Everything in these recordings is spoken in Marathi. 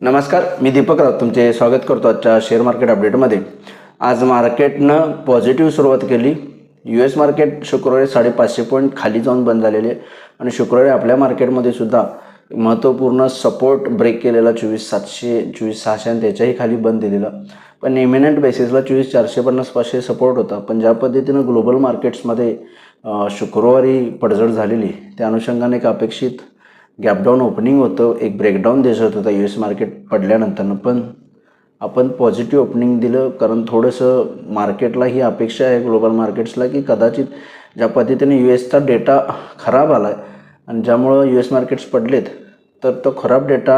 नमस्कार, मी दीपक राऊत तुमचे स्वागत करतो आजच्या शेअर मार्केट अपडेटमध्ये। आज मार्केटनं पॉझिटिव्ह सुरुवात केली। US मार्केट शुक्रवारी 550 पॉईंट खाली जाऊन बंद झालेले आणि शुक्रवारी आपल्या मार्केटमध्ये सुद्धा महत्त्वपूर्ण सपोर्ट ब्रेक केलेला 24,700 24,600 आणि त्याच्याही खाली बंद दिलेला। पण इमिनंट बेसिसला 24,450-500 सपोर्ट होता। पण ज्या पद्धतीनं ग्लोबल मार्केट्समध्ये शुक्रवारी पडझड झालेली त्या अनुषंगाने एक अपेक्षित गॅपडाऊन ओपनिंग होतं, एक ब्रेकडाऊन दिसत होता US मार्केट पडल्यानंतर। पण आपण पॉझिटिव्ह ओपनिंग दिलं, कारण थोडंसं मार्केटला ही अपेक्षा आहे ग्लोबल मार्केट्सला की कदाचित ज्या पद्धतीने USचा डेटा खराब आला आहे आणि ज्यामुळं US मार्केट्स पडलेत, तर तो खराब डेटा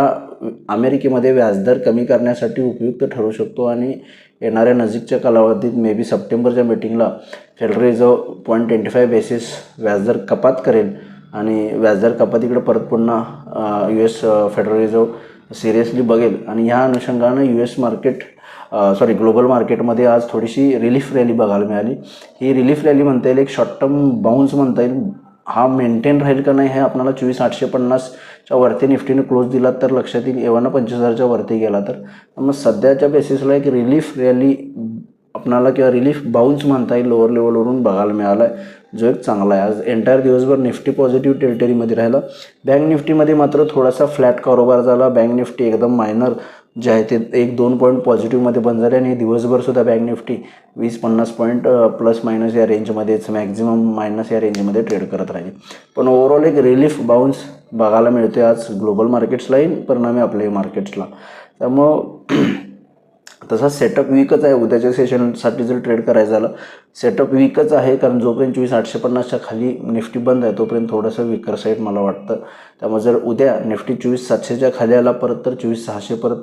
अमेरिकेमध्ये व्याजदर कमी करण्यासाठी उपयुक्त ठरू शकतो आणि येणाऱ्या नजीकच्या कालावधीत मे बी सप्टेंबरच्या मीटिंगला फेडरल रिझर्व्ह 0.25 बेसिस व्याजदर कपात करेल आणि व्याजदर कपातीकडे परत पुन्हा US फेडरल रिझर्व्ह सिरियसली बघेल आणि ह्या अनुषंगानं US मार्केट ग्लोबल मार्केटमध्ये आज थोडीशी रिलीफ रॅली बघायला मिळाली। ही रिलीफ रॅली म्हणता येईल, एक शॉर्ट टर्म बाउन्स म्हणता येईल। हा मेंटेन राहील का नाही हे आपल्याला 24,850च्या वरती निफ्टीने क्लोज दिला तर लक्षात येईल। एव्हाना 25,000च्या वरती गेला तर मग सध्याच्या बेसिसला एक रिलीफ रॅली आपणाला किंवा रिलीफ बाउन्स म्हणता येईल लोअर लेवलवरून बघायला मिळाला आहे, जो एक चांगला आहे। आज एंटायर दिवसभर निफ्टी पॉझिटिव्ह टेरिटरीमध्ये राहिला। बँक निफ्टीमध्ये मात्र थोडासा फ्लॅट कारोबार झाला। बँक निफ्टी एकदम मायनर जे आहे ते 1-2 पॉईंट पॉझिटिव्हमध्ये बंद झाले आणि दिवसभरसुद्धा Bank Nifty 20-50 point plus minus या रेंजमध्येच मॅक्झिमम मायनस या रेंजमध्ये ट्रेड करत राहिले। पण ओव्हरऑल एक रिलीफ बाउन्स बघायला मिळते आज ग्लोबल मार्केट्सलाही, परिणामी आपल्याही मार्केट्सला। त्यामुळं तसा सेटअप वीकच आहे। उद्याच्या सेशनसाठी जर ट्रेड करायचं झालं सेटअप वीकच आहे, कारण जोपर्यंत 24,850च्या खाली निफ्टी बंद आहे तोपर्यंत थोडंसं वीकर साईड मला वाटतं। त्यामुळे जर उद्या निफ्टी 24,700च्या खाली आला परत तर 24,600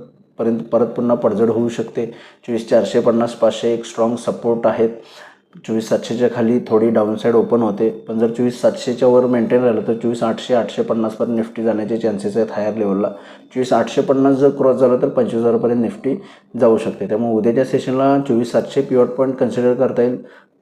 परत पुन्हा पडझड होऊ शकते। 24,450-500 एक स्ट्रॉंग सपोर्ट आहेत। 24,700च्या खाली थोडी डाऊनसाईड ओपन होते, पण जर 24,700च्या वर मेंटेन राहिलं तर 24,800-850 पर्यंत निफ्टी जाण्याचे चान्सेस आहेत हायर लेवलला। 24,850 जर क्रॉस झालं तर 25,000 पर्यंत निफ्टी जाऊ शकते। त्यामुळे उद्याच्या सेशनला 24,700 पिवट पॉईंट कन्सिडर करता येईल।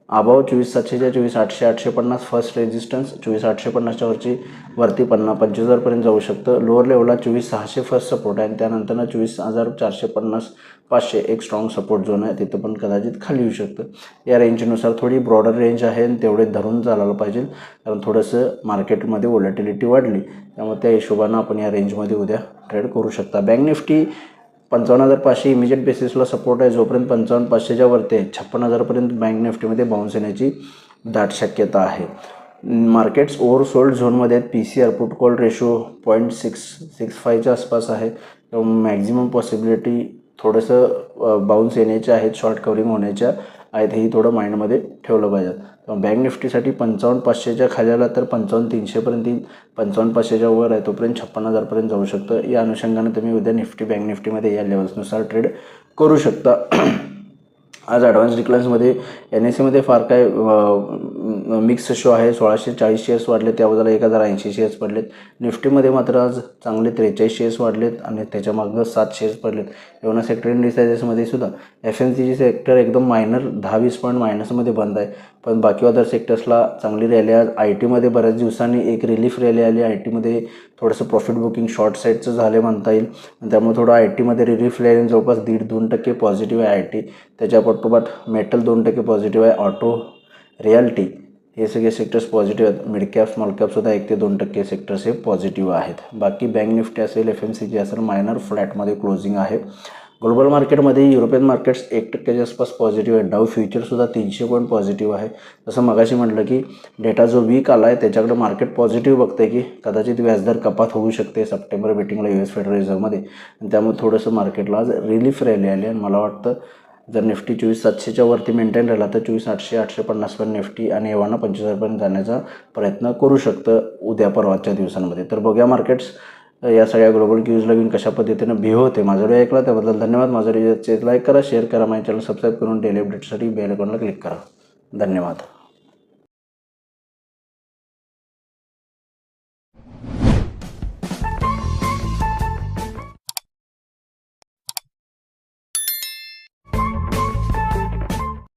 अबाव 24,700च्या 24,800-850 फर्स्ट रेजिस्टन्स, 24,850च्या वरती 25,000 पर्यंत जाऊ शकतं। लोअर लेवलला 24,600 फर्स्ट सपोर्ट आहे आणि त्यानंतर 24,450-500 एक स्ट्रॉंग सपोर्ट झोन आहे, तिथं पण कदाचित खाली येऊ शकतं। या रेंजनुसार थोडी ब्रॉडर रेंज आहे आणि तेवढे धरून चालायला पाहिजे, कारण थोडंसं मार्केटमध्ये व्हॉलॅटिलिटी वाढली, त्यामुळे त्या हिशोबानं आपण या रेंजमध्ये उद्या ट्रेड करू शकता। बँक निफ्टी 55,500 इमिजिएट बेसिसला सपोर्ट आहे। जोपर्यंत 55,500च्या वरती आहे 56,000 पर्यंत बँक निफ्टीमध्ये बाउन्स येण्याची दाट शक्यता आहे। मार्केट्स ओव्हरसोल्ड झोनमध्ये आहेत। PCR पुट कॉल रेशो 0.665च्या आसपास आहे, त्यामुळे मॅक्झिमम पॉसिबिलिटी थोडंसं बाउन्स येण्याच्या आहेत, शॉर्ट कव्हरिंग होण्याच्या आहेत, हेही थोडं माइंडमध्ये ठेवलं पाहिजे। बँक निफ्टीसाठी 55,500च्या खाली आला तर 55,300पर्यंत येईल। 55,500च्या वर आहे तोपर्यंत 56,000 पर्यंत जाऊ शकतं। या अनुषंगाने तुम्ही उद्या निफ्टी बँक निफ्टीमध्ये या लेवल्सनुसार ट्रेड करू शकता। आज ॲडव्हान्स डिक्लाइन्समध्ये NSEमध्ये फार काय मिक्स शो आहे। 1,640 शेअर्स वाढले, त्याबद्दल 1,080 शेअर्स पडलेत। निफ्टीमध्ये मात्र आज चांगले 43 शेअर्स वाढलेत आणि त्याच्यामागं 7 शेअर्स पडलेत। एवढा सेक्टर इंडिसायजेसमध्ये सुद्धा FMCG सेक्टर एकदम मायनर 10-20 पॉईंट मायनसमध्ये बंद आहे, पण बाकी अदर सेक्टर्सला चांगली रॅली आहे। IT बऱ्याच दिवसांनी एक रिलीफ रॅली आली। IT थोडंसं प्रॉफिट बुकिंग शॉर्ट साईडचं झाले म्हणता येईल, त्यामुळे थोडं IT रिलीफ रॅली जवळपास 1.5-2% पॉझिटिव्ह आहे IT। त्याच्या पाठोपाठ मेटल 2% पॉझिटिव्ह आहे। ऑटो, रियालिटी हे सगळे सेक्टर्स पॉझिटिव्ह आहेत। मिड कॅप स्मॉल कॅपसुद्धा 1 ते 2% सेक्टर्स हे पॉझिटिव्ह आहेत। बाकी बँक निफ्टी असेल, FMCG असेल, मायनर फ्लॅटमध्ये क्लोजिंग आहे। ग्लोबल मार्केटमध्ये युरोपियन मार्केट्स 1%च्या आसपास पॉझिटिव्ह आहे। डाऊ फ्युचरसुद्धा 300 पॉईंट पॉझिटिव्ह आहे। जसं मगाशी म्हटलं की डेटा जो वीक आला आहे त्याच्याकडे मार्केट पॉझिटिव्ह बघते की कदाचित व्याजदर कपात होऊ शकते सप्टेंबर मीटिंगला US फेडरल रिझर्व्हमध्ये, आणि त्यामुळे थोडंसं मार्केटला आज रिलीफ रॅली आली। आणि मला वाटतं जर निफ्टी 24,700च्या वरती मेंटेन राहिला तर 24,800-850 पर्यंत निफ्टी आणि एव्हाना 25,000 पर्यंत जाण्याचा प्रयत्न करू शकतं उद्या परवाच्या दिवसांमध्ये। तर बघूया मार्केट्स या सगळ्या ग्लोबल क्यूजला घेऊन कशा पद्धतीनं बिहेव होते। माझा व्हिडिओ ऐकला त्याबद्दल धन्यवाद। माझा व्हिडिओ लाईक करा, शेअर करा, माझ्या चॅनल सबस्क्राईब करून डेली अपडेटसाठी बेल आयकॉनला क्लिक करा। धन्यवाद।